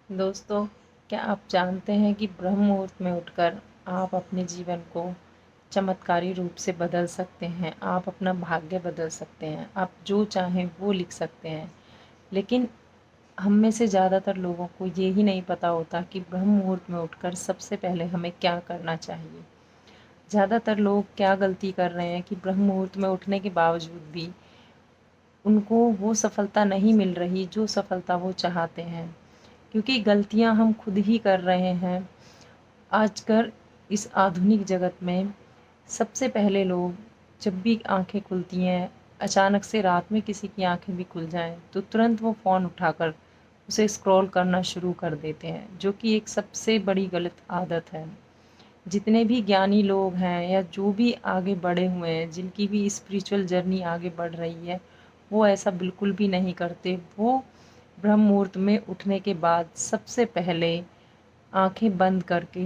दोस्तों, क्या आप जानते हैं कि ब्रह्म मुहूर्त में उठकर आप अपने जीवन को चमत्कारी रूप से बदल सकते हैं। आप अपना भाग्य बदल सकते हैं। आप जो चाहें वो लिख सकते हैं। लेकिन हम में से ज़्यादातर लोगों को ये ही नहीं पता होता कि ब्रह्म मुहूर्त में उठकर सबसे पहले हमें क्या करना चाहिए। ज़्यादातर लोग क्या गलती कर रहे हैं कि ब्रह्म मुहूर्त में उठने के बावजूद भी उनको वो सफलता नहीं मिल रही जो सफलता वो चाहते हैं, क्योंकि गलतियां हम खुद ही कर रहे हैं। आजकल इस आधुनिक जगत में सबसे पहले लोग जब भी आंखें खुलती हैं, अचानक से रात में किसी की आंखें भी खुल जाएं तो तुरंत वो फ़ोन उठाकर उसे स्क्रॉल करना शुरू कर देते हैं, जो कि एक सबसे बड़ी गलत आदत है। जितने भी ज्ञानी लोग हैं या जो भी आगे बढ़े हुए हैं, जिनकी भी स्पिरिचुअल जर्नी आगे बढ़ रही है, वो ऐसा बिल्कुल भी नहीं करते। वो ब्रह्म मुहूर्त में उठने के बाद सबसे पहले आंखें बंद करके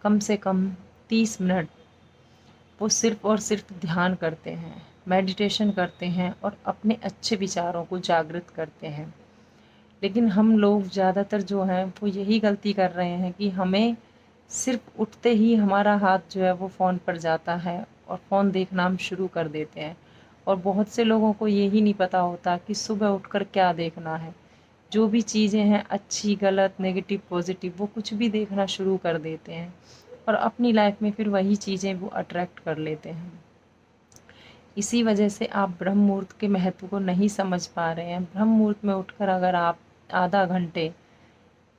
कम से कम 30 मिनट वो सिर्फ़ और सिर्फ ध्यान करते हैं, मेडिटेशन करते हैं और अपने अच्छे विचारों को जागृत करते हैं। लेकिन हम लोग ज़्यादातर जो हैं वो यही गलती कर रहे हैं कि हमें सिर्फ उठते ही हमारा हाथ जो है वो फ़ोन पर जाता है और फ़ोन देखना हम शुरू कर देते हैं। और बहुत से लोगों को यही नहीं पता होता कि सुबह उठकर क्या देखना है। जो भी चीज़ें हैं, अच्छी गलत नेगेटिव पॉजिटिव, वो कुछ भी देखना शुरू कर देते हैं और अपनी लाइफ में फिर वही चीज़ें वो अट्रैक्ट कर लेते हैं। इसी वजह से आप ब्रह्म मुहूर्त के महत्व को नहीं समझ पा रहे हैं। ब्रह्म मुहूर्त में उठकर अगर आप आधा घंटे,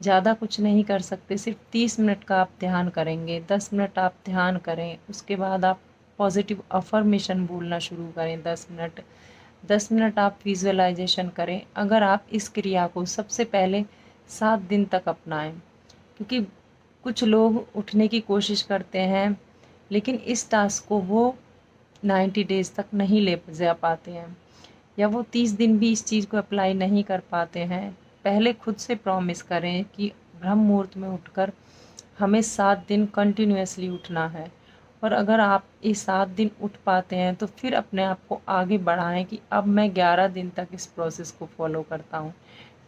ज़्यादा कुछ नहीं कर सकते, सिर्फ 30 मिनट का आप ध्यान करेंगे, 10 मिनट आप ध्यान करें, उसके बाद आप पॉजिटिव अफर्मेशन बोलना शुरू करें 10 मिनट। 10 मिनट आप विजुअलाइजेशन करें। अगर आप इस क्रिया को सबसे पहले 7 दिन तक अपनाएं, क्योंकि कुछ लोग उठने की कोशिश करते हैं लेकिन इस टास्क को वो 90 डेज़ तक नहीं ले जा पाते हैं, या वो 30 दिन भी इस चीज़ को अप्लाई नहीं कर पाते हैं। पहले खुद से प्रॉमिस करें कि ब्रह्म मुहूर्त में उठकर हमें 7 दिन कंटिन्यूअसली उठना है। और अगर आप ये 7 दिन उठ पाते हैं तो फिर अपने आप को आगे बढ़ाएं कि अब मैं 11 दिन तक इस प्रोसेस को फॉलो करता हूँ।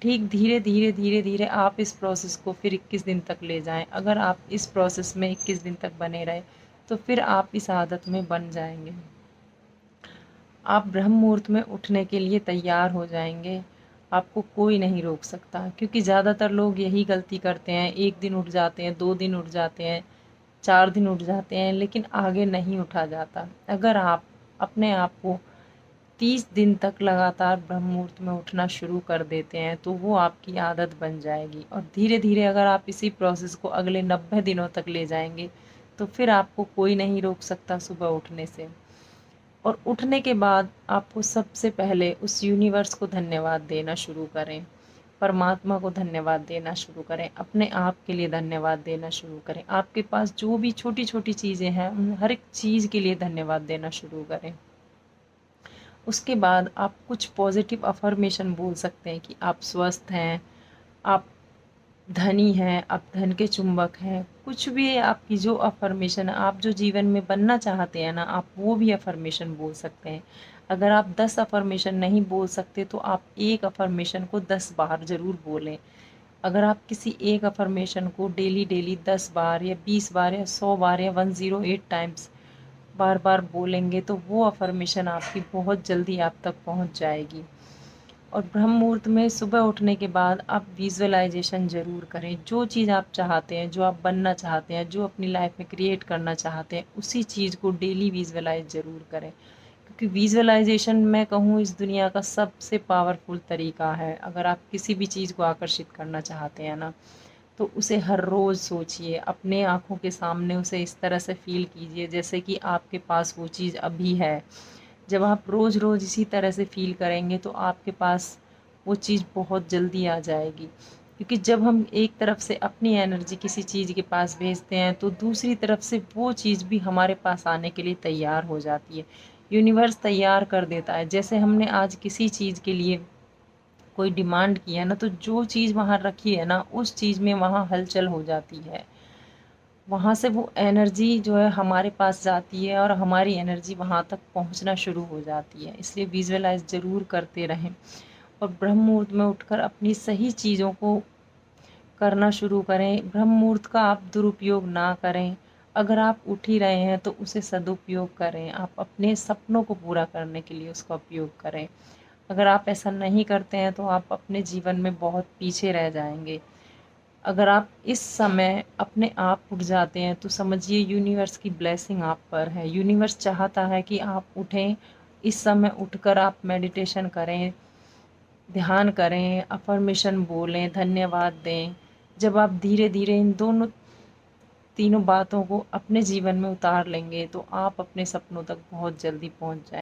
ठीक धीरे धीरे धीरे धीरे आप इस प्रोसेस को फिर 21 दिन तक ले जाएं। अगर आप इस प्रोसेस में 21 दिन तक बने रहे तो फिर आप इस आदत में बन जाएंगे। आप ब्रह्म मुहूर्त में उठने के लिए तैयार हो जाएंगे। आपको कोई नहीं रोक सकता, क्योंकि ज़्यादातर लोग यही गलती करते हैं। 1 दिन उठ जाते हैं, 2 दिन उठ जाते हैं, 4 दिन उठ जाते हैं, लेकिन आगे नहीं उठा जाता। अगर आप अपने आप को 30 दिन तक लगातार ब्रह्म मुहूर्त में उठना शुरू कर देते हैं तो वो आपकी आदत बन जाएगी। और धीरे धीरे अगर आप इसी प्रोसेस को अगले 90 दिनों तक ले जाएंगे तो फिर आपको कोई नहीं रोक सकता सुबह उठने से। और उठने के बाद आपको सबसे पहले उस यूनिवर्स को धन्यवाद देना शुरू करें, परमात्मा को धन्यवाद देना शुरू करें, अपने आप के लिए धन्यवाद देना शुरू करें। आपके पास जो भी छोटी छोटी चीज़ें हैं उन हर एक चीज़ के लिए धन्यवाद देना शुरू करें। उसके बाद आप कुछ पॉजिटिव अफर्मेशन बोल सकते हैं कि आप स्वस्थ हैं, आप धनी हैं, आप धन के चुंबक हैं। कुछ भी आपकी जो अफर्मेशन है, आप जो जीवन में बनना चाहते हैं ना, आप वो भी अफर्मेशन बोल सकते हैं। अगर आप 10 अफर्मेशन नहीं बोल सकते तो आप एक अफर्मेशन को 10 बार ज़रूर बोलें। अगर आप किसी एक अफर्मेशन को डेली डेली 10 बार या 20 बार या 100 बार या 108 टाइम्स बार बार बोलेंगे तो वो अफर्मेशन आपकी बहुत जल्दी आप तक पहुंच जाएगी। और ब्रह्म मुहूर्त में सुबह उठने के बाद आप विजुअलाइजेशन ज़रूर करें। जो चीज़ आप चाहते हैं, जो आप बनना चाहते हैं, जो अपनी लाइफ में क्रिएट करना चाहते हैं, उसी चीज़ को डेली विजुअलाइज ज़रूर करें। क्योंकि विजुअलाइजेशन मैं कहूँ इस दुनिया का सबसे पावरफुल तरीका है। अगर आप किसी भी चीज़ को आकर्षित करना चाहते हैं ना, तो उसे हर रोज़ सोचिए, अपने आँखों के सामने उसे इस तरह से फ़ील कीजिए जैसे कि आपके पास वो चीज़ अभी है। जब आप रोज़ रोज़ इसी तरह से फ़ील करेंगे तो आपके पास वो चीज़ बहुत जल्दी आ जाएगी। क्योंकि जब हम एक तरफ से अपनी एनर्जी किसी चीज़ के पास भेजते हैं तो दूसरी तरफ से वो चीज़ भी हमारे पास आने के लिए तैयार हो जाती है। यूनिवर्स तैयार कर देता है। जैसे हमने आज किसी चीज़ के लिए कोई डिमांड की है ना, तो जो चीज़ वहाँ रखी है ना, उस चीज़ में वहाँ हलचल हो जाती है। वहाँ से वो एनर्जी जो है हमारे पास जाती है और हमारी एनर्जी वहाँ तक पहुँचना शुरू हो जाती है। इसलिए विजुअलाइज़ ज़रूर करते रहें और ब्रह्म मुहूर्त में उठकर अपनी सही चीज़ों को करना शुरू करें। ब्रह्म मुहूर्त का आप दुरुपयोग ना करें। अगर आप उठ ही रहे हैं तो उसे सदुपयोग करें। आप अपने सपनों को पूरा करने के लिए उसका उपयोग करें। अगर आप ऐसा नहीं करते हैं तो आप अपने जीवन में बहुत पीछे रह जाएंगे। अगर आप इस समय अपने आप उठ जाते हैं तो समझिए यूनिवर्स की ब्लेसिंग आप पर है। यूनिवर्स चाहता है कि आप उठें। इस समय उठकर आप मेडिटेशन करें, ध्यान करें, अफर्मेशन बोलें, धन्यवाद दें। जब आप धीरे धीरे इन तीनों बातों को अपने जीवन में उतार लेंगे तो आप अपने सपनों तक बहुत जल्दी पहुंच जाएंगे।